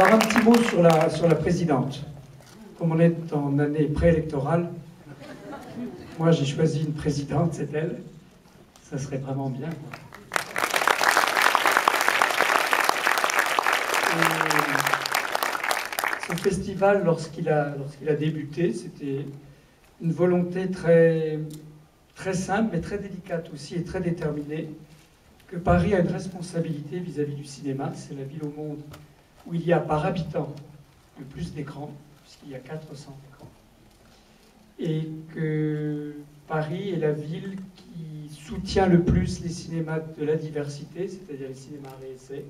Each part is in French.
Alors un petit mot sur la présidente. Comme on est en année préélectorale, moi j'ai choisi une présidente, c'est elle. Ça serait vraiment bien. Ce festival, lorsqu'il a débuté, c'était une volonté très simple, mais très délicate aussi et très déterminée, que Paris a une responsabilité vis-à-vis du cinéma. C'est la ville au monde où il y a par habitant le plus d'écrans, puisqu'il y a 400 écrans. Et que Paris est la ville qui soutient le plus les cinémas de la diversité, c'est-à-dire les cinémas réessais,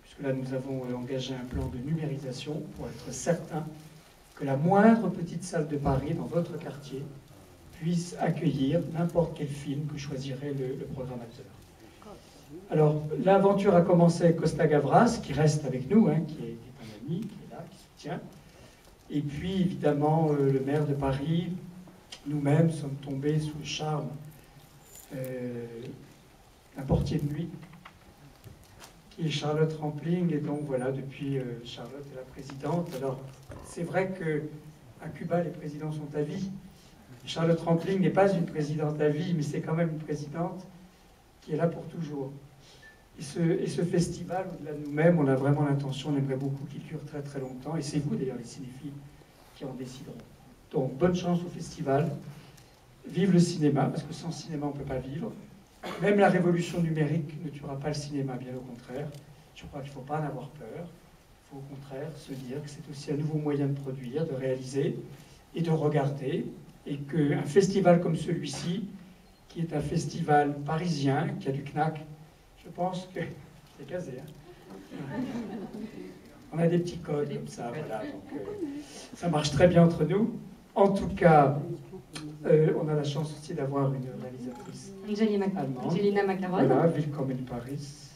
puisque là nous avons engagé un plan de numérisation pour être certain que la moindre petite salle de Paris, dans votre quartier, puisse accueillir n'importe quel film que choisirait le programmateur. Alors, l'aventure a commencé avec Costa Gavras, qui reste avec nous, hein, qui est un ami, qui est là, qui soutient. Et puis, évidemment, le maire de Paris, nous-mêmes sommes tombés sous le charme d'un portier de nuit, qui est Charlotte Rampling. Et donc, voilà, depuis, Charlotte est la présidente. Alors, c'est vrai qu'à Cuba, les présidents sont à vie. Charlotte Rampling n'est pas une présidente à vie, mais c'est quand même une présidente qui est là pour toujours. Et ce festival, au-delà de nous-mêmes, on a vraiment l'intention, on aimerait beaucoup qu'il dure très très longtemps. Et c'est vous d'ailleurs, les cinéphiles, qui en décideront. Donc, bonne chance au festival. Vive le cinéma, parce que sans cinéma, on ne peut pas vivre. Même la révolution numérique ne tuera pas le cinéma, bien au contraire. Je crois qu'il ne faut pas en avoir peur. Il faut au contraire se dire que c'est aussi un nouveau moyen de produire, de réaliser et de regarder. Et qu'un festival comme celui-ci, qui est un festival parisien, qui a du knack, je pense que c'est casé. Hein. On a des petits codes comme ça, voilà. Donc, ça marche très bien entre nous. En tout cas, on a la chance aussi d'avoir une réalisatrice allemande. Angelina McLaren. Voilà, willkommen in Paris.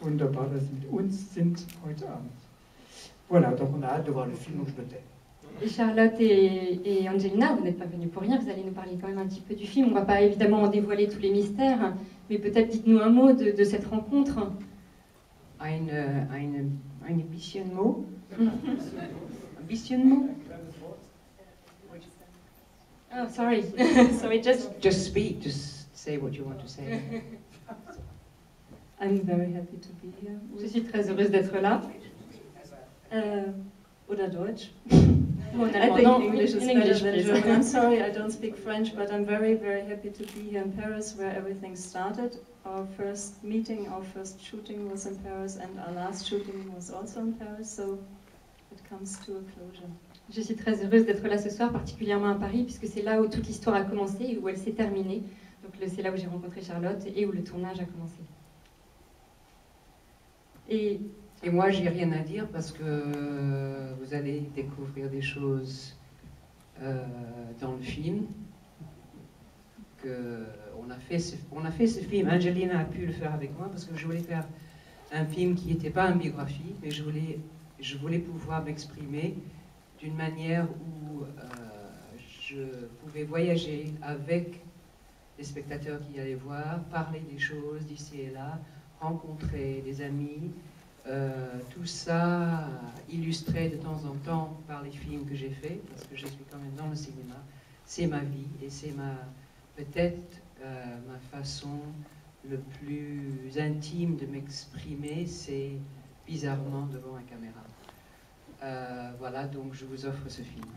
Wunderbar, dass Sie mit uns sind heute Abend. Voilà, donc on a hâte de voir le film, donc je me tais. Et Charlotte et Angelina, vous n'êtes pas venus pour rien, vous allez nous parler quand même un petit peu du film. On ne va pas évidemment en dévoiler tous les mystères, mais peut-être dites-nous un mot de cette rencontre. Ein bisschen mot. Ein bisschen mot. Oh, sorry. Sorry, Just speak, just say what you want to say. I'm very happy to be here. Je suis très heureuse d'être là. Oder Deutsch? Bon, I think non, English is in better English, than please. German. I'm sorry, I don't speak French, but I'm very, very happy to be here in Paris, where everything started. Our first meeting, our first shooting was in Paris, and our last shooting was also in Paris, so it comes to a closure. Je suis très heureuse d'être là ce soir, particulièrement à Paris, puisque c'est là où toute l'histoire a commencé et où elle s'est terminée. Donc c'est là où j'ai rencontré Charlotte et où le tournage a commencé. Et moi, j'ai rien à dire parce que vous allez découvrir des choses dans le film. On a fait ce film. Angelina a pu le faire avec moi parce que je voulais faire un film qui n'était pas une biographie, mais je voulais pouvoir m'exprimer d'une manière où je pouvais voyager avec les spectateurs qui allaient voir, parler des choses d'ici et là, rencontrer des amis. Tout ça illustré de temps en temps par les films que j'ai faits, parce que je suis quand même dans le cinéma. C'est ma vie et c'est peut-être ma façon le plus intime de m'exprimer, c'est bizarrement devant la caméra. Voilà, donc je vous offre ce film.